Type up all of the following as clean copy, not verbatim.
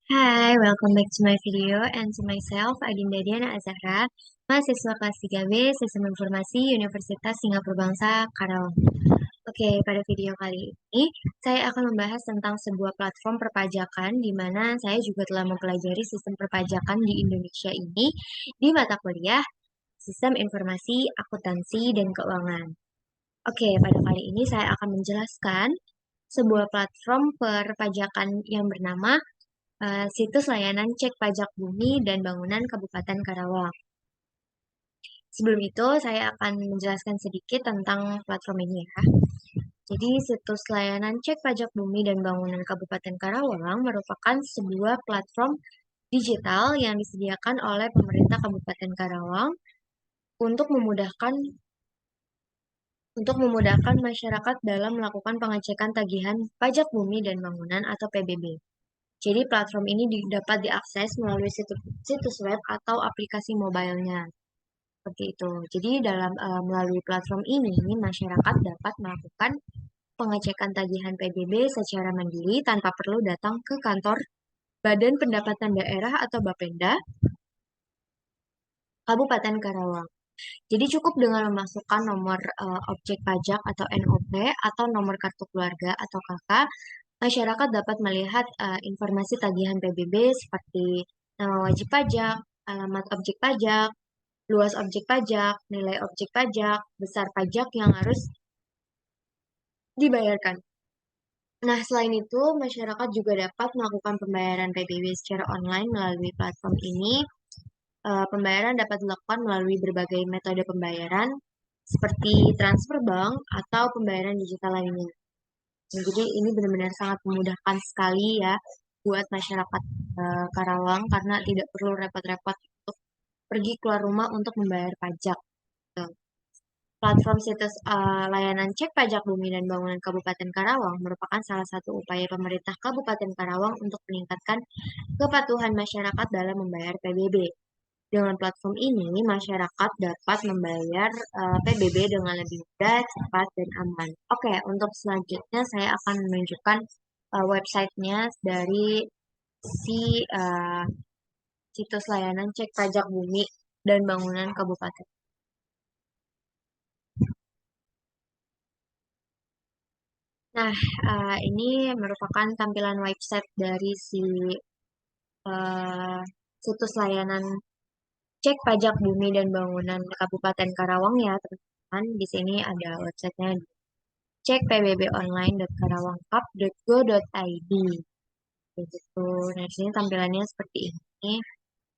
Hi, welcome back to my video and to myself, Adinda Diana Azahra, mahasiswa kelas 3B Sistem Informasi Universitas Singapura Bangsa, Karawang. Oke, pada video kali ini, saya akan membahas tentang sebuah platform perpajakan di mana saya juga telah mempelajari sistem perpajakan di Indonesia ini di mata kuliah Sistem Informasi, Akuntansi, dan Keuangan. Oke, pada kali ini saya akan menjelaskan sebuah platform perpajakan yang bernama situs layanan cek pajak bumi dan bangunan Kabupaten Karawang. Sebelum itu, saya akan menjelaskan sedikit tentang platform ini ya. Jadi, situs layanan cek pajak bumi dan bangunan Kabupaten Karawang merupakan sebuah platform digital yang disediakan oleh pemerintah Kabupaten Karawang untuk memudahkan masyarakat dalam melakukan pengecekan tagihan pajak bumi dan bangunan atau PBB. Jadi platform ini dapat diakses melalui situs web atau aplikasi mobile-nya. Seperti itu. Jadi melalui platform ini, masyarakat dapat melakukan pengecekan tagihan PBB secara mandiri tanpa perlu datang ke kantor Badan Pendapatan Daerah atau Bapenda Kabupaten Karawang. Jadi cukup dengan memasukkan nomor objek pajak atau NOP atau nomor kartu keluarga atau KK, masyarakat dapat melihat informasi tagihan PBB seperti nama wajib pajak, alamat objek pajak, luas objek pajak, nilai objek pajak, besar pajak yang harus dibayarkan. Nah, selain itu, masyarakat juga dapat melakukan pembayaran PBB secara online melalui platform ini. Pembayaran dapat dilakukan melalui berbagai metode pembayaran, seperti transfer bank atau pembayaran digital lainnya. Nah, jadi ini benar-benar sangat memudahkan sekali ya buat masyarakat Karawang karena tidak perlu repot-repot untuk pergi keluar rumah untuk membayar pajak. Gitu. Platform situs layanan cek pajak bumi dan bangunan Kabupaten Karawang merupakan salah satu upaya pemerintah Kabupaten Karawang untuk meningkatkan kepatuhan masyarakat dalam membayar PBB. Dengan platform ini, masyarakat dapat membayar PBB dengan lebih mudah, cepat, dan aman. Oke, untuk selanjutnya saya akan menunjukkan websitenya dari si situs layanan cek pajak bumi dan bangunan kabupaten. Nah, ini merupakan tampilan website dari si uh, situs layanan cek pajak bumi dan bangunan Kabupaten Karawang ya, teman-teman. Di sini ada websitenya cek pbbonline.karawangkap.go.id. Begitu. Nah, di sini tampilannya seperti ini.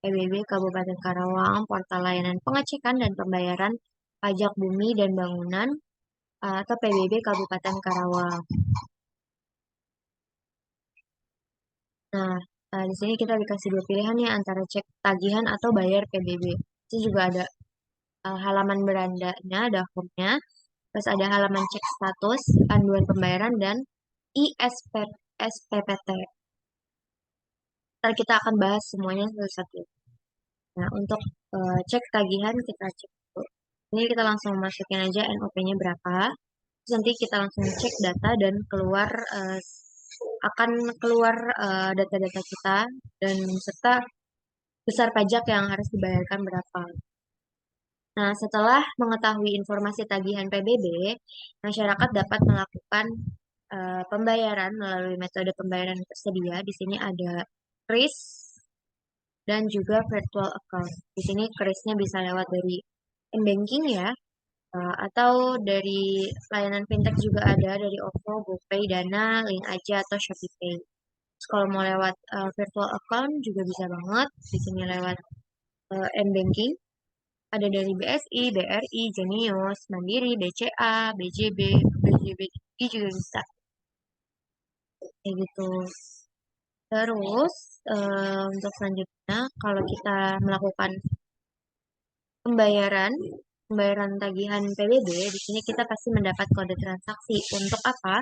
PBB Kabupaten Karawang, portal layanan pengecekan dan pembayaran pajak bumi dan bangunan atau PBB Kabupaten Karawang. Nah, di sini kita dikasih dua pilihan ya antara cek tagihan atau bayar PBB. Ini juga ada halaman berandanya, ada home-nya. Terus ada halaman cek status, panduan pembayaran, dan SPPT. Ntar kita akan bahas semuanya satu-satu. Nah, untuk cek tagihan kita cek dulu. Ini kita langsung masukin aja NOP-nya berapa. Terus nanti kita langsung cek data dan akan keluar data-data kita dan serta besar pajak yang harus dibayarkan berapa. Nah, setelah mengetahui informasi tagihan PBB, masyarakat dapat melakukan pembayaran melalui metode pembayaran tersedia. Di sini ada KRIS dan juga virtual account. Di sini KRIS-nya bisa lewat dari m-banking ya, atau dari layanan fintech juga ada dari OVO, GoPay, Dana, Link Aja atau ShopeePay. Terus kalau mau lewat virtual account juga bisa banget. Di sini lewat m-banking. Ada dari BSI, BRI, Jenius, Mandiri, BCA, BJB, BJB juga bisa. Kayak gitu. Terus untuk selanjutnya, kalau kita melakukan pembayaran, pembayaran tagihan PBB, di sini kita pasti mendapat kode transaksi. Untuk apa?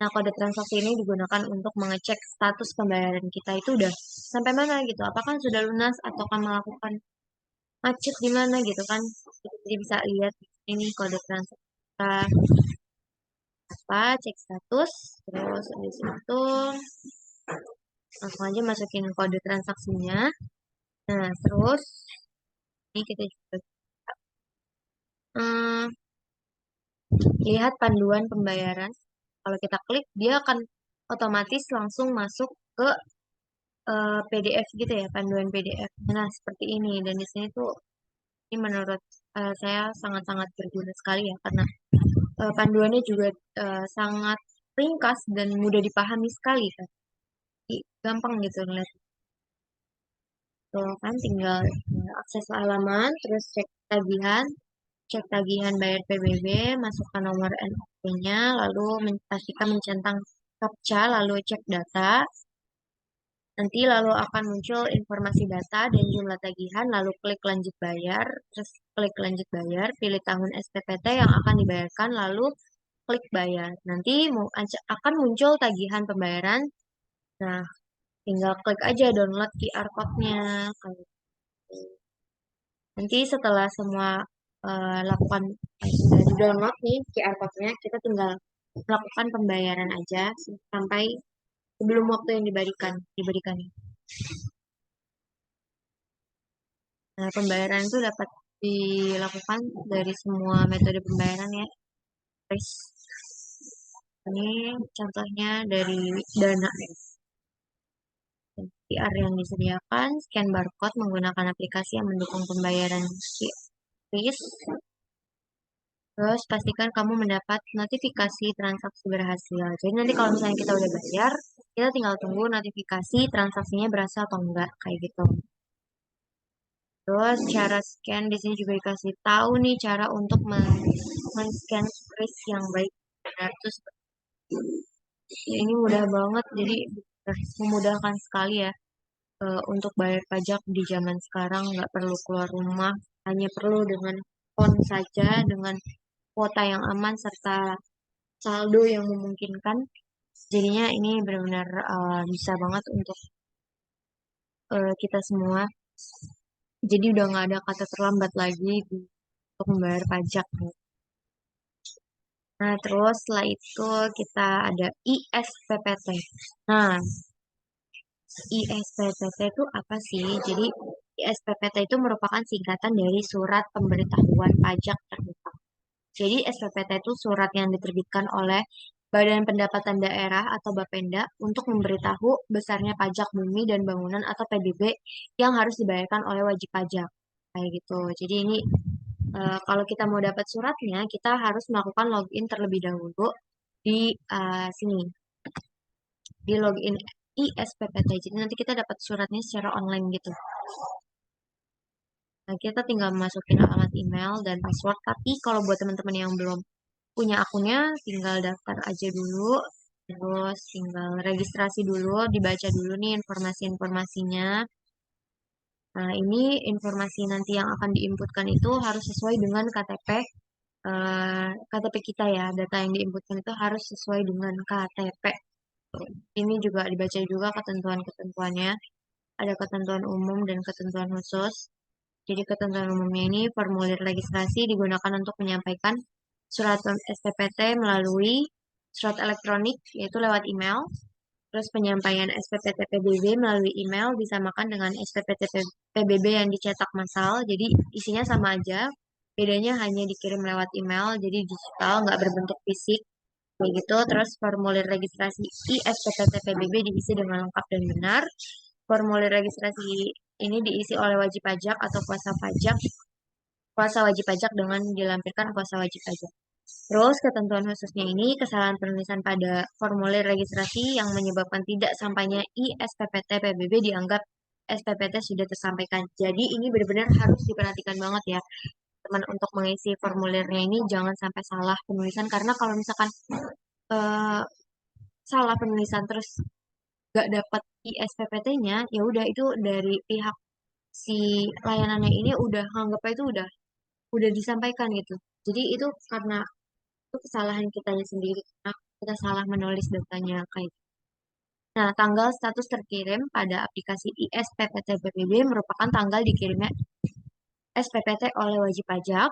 Nah, kode transaksi ini digunakan untuk mengecek status pembayaran kita itu udah sampai mana gitu. Apakah sudah lunas atau kan melakukan macet di mana gitu kan. Jadi bisa lihat ini kode transaksi kita apa, cek status, terus habis itu Langsung aja masukin kode transaksinya. Nah, terus ini kita juga hmm, lihat panduan pembayaran. Kalau kita klik, dia akan otomatis langsung masuk ke PDF gitu ya, panduan PDF. Nah, seperti ini. Dan di sini tuh, ini menurut saya sangat-sangat berguna sekali ya, karena panduannya juga sangat ringkas dan mudah dipahami sekali kan. Jadi, gampang gitu ngeliat. Tuh kan tinggal akses halaman, terus cek tagihan bayar PBB, masukkan nomor NOP-nya, lalu pastikan mencentang CAPTCHA, lalu cek data. Nanti lalu akan muncul informasi data dan jumlah tagihan, lalu klik lanjut bayar, terus klik lanjut bayar, pilih tahun SPPT yang akan dibayarkan, lalu klik bayar. Nanti akan muncul tagihan pembayaran. Nah, tinggal klik aja download QR code-nya. Nanti setelah semua lakukan sudah di-download nih QR code-nya, kita tinggal melakukan pembayaran aja sampai sebelum waktu yang diberikan. Nah, pembayaran itu dapat dilakukan dari semua metode pembayaran ya. Terus ini contohnya dari Dana QR yang disediakan, scan barcode menggunakan aplikasi yang mendukung pembayaran QRIS. Terus pastikan kamu mendapat notifikasi transaksi berhasil. Jadi nanti kalau misalnya kita udah bayar, kita tinggal tunggu notifikasi transaksinya berhasil atau enggak kayak gitu. Terus cara scan di sini juga dikasih tahu nih cara untuk men-scan kris yang baik benar. Terus ini mudah banget, jadi memudahkan sekali ya untuk bayar pajak di zaman sekarang nggak perlu keluar rumah, hanya perlu dengan phone saja, dengan kuota yang aman serta saldo yang memungkinkan. Jadinya ini benar-benar bisa banget untuk kita semua. Jadi udah nggak ada kata terlambat lagi untuk membayar pajak. Nah, terus setelah itu kita ada ISPPT. Nah, ISPPT itu apa sih? Jadi, ISPPT itu merupakan singkatan dari Surat Pemberitahuan Pajak Terbuka. Jadi, SPPT itu surat yang diterbitkan oleh Badan Pendapatan Daerah atau Bapenda untuk memberitahu besarnya pajak bumi dan bangunan atau PBB yang harus dibayarkan oleh wajib pajak. Kayak gitu. Jadi ini kalau kita mau dapat suratnya, kita harus melakukan login terlebih dahulu di sini, di login ISPPT. Jadi nanti kita dapat suratnya secara online gitu. Nah, kita tinggal masukin alamat email dan password. Tapi kalau buat teman-teman yang belum punya akunnya, tinggal daftar aja dulu. Terus tinggal registrasi dulu, dibaca dulu nih informasi-informasinya. Nah, ini informasi nanti yang akan diinputkan itu harus sesuai dengan KTP kita ya. Data yang diinputkan itu harus sesuai dengan KTP. Ini juga dibaca juga ketentuan-ketentuannya. Ada ketentuan umum dan ketentuan khusus. Jadi ketentuan umumnya ini formulir registrasi digunakan untuk menyampaikan surat SPPT melalui surat elektronik, yaitu lewat email. Terus penyampaian SPPT PBB melalui email disamakan dengan SPPT PBB yang dicetak massal. Jadi isinya sama aja, bedanya hanya dikirim lewat email, jadi digital, nggak berbentuk fisik. Kayak gitu, terus formulir registrasi ISPPT PBB diisi dengan lengkap dan benar. Formulir registrasi ini diisi oleh wajib pajak atau kuasa wajib pajak dengan dilampirkan kuasa wajib pajak. Terus ketentuan khususnya ini kesalahan penulisan pada formulir registrasi yang menyebabkan tidak sampainya ISPPT PBB dianggap SPPT sudah tersampaikan. Jadi ini benar-benar harus diperhatikan banget ya, teman, untuk mengisi formulirnya ini jangan sampai salah penulisan, karena kalau misalkan eh, salah penulisan terus gak dapat ISPPT-nya, ya udah itu dari pihak si layanannya ini udah anggapnya itu udah disampaikan gitu. Jadi itu karena itu kesalahan kitanya sendiri karena kita salah menulis datanya kayak gitu. Nah, tanggal status terkirim pada aplikasi ISPPT PBB merupakan tanggal dikirimnya SPPT oleh wajib pajak.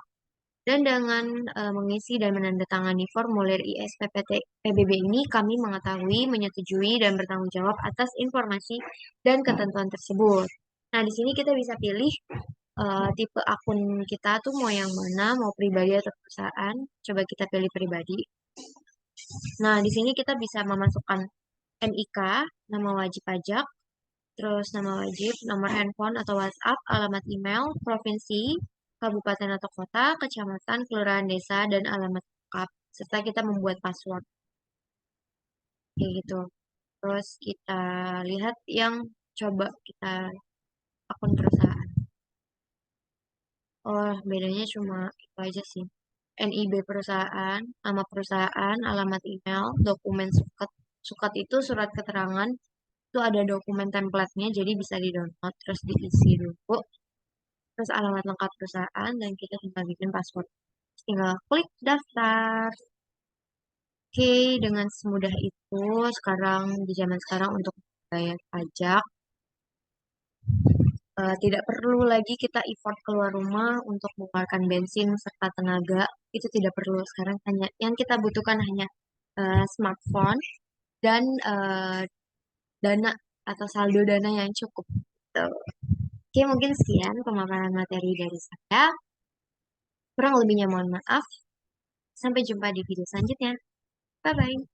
Dan dengan mengisi dan menandatangani formulir ISPPT PBB ini, kami mengetahui, menyetujui, dan bertanggung jawab atas informasi dan ketentuan tersebut. Nah, di sini kita bisa pilih tipe akun kita tuh mau yang mana, mau pribadi atau perusahaan. Coba kita pilih pribadi. Nah, di sini kita bisa memasukkan NIK, nama wajib pajak, terus nama wajib, nomor handphone atau WhatsApp, alamat email, provinsi, kabupaten atau kota, kecamatan, kelurahan desa, dan alamat lengkap. Serta kita membuat password, kayak gitu. Terus kita lihat yang coba kita akun perusahaan. Oh, bedanya cuma itu aja sih. NIB perusahaan, nama perusahaan, alamat email, dokumen suket. Suket itu surat keterangan, itu ada dokumen template-nya, jadi bisa di-download, terus diisi dulu. Terus alamat lengkap perusahaan, dan kita tinggal bikin password. Tinggal klik daftar. Oke, dengan semudah itu, sekarang di zaman sekarang untuk bayar pajak, tidak perlu lagi kita effort keluar rumah untuk mengeluarkan bensin serta tenaga. Itu tidak perlu. Sekarang hanya yang kita butuhkan hanya smartphone dan dana atau saldo dana yang cukup. Gitu. Oke, mungkin sekian pemaparan materi dari saya. Kurang lebihnya mohon maaf. Sampai jumpa di video selanjutnya. Bye-bye.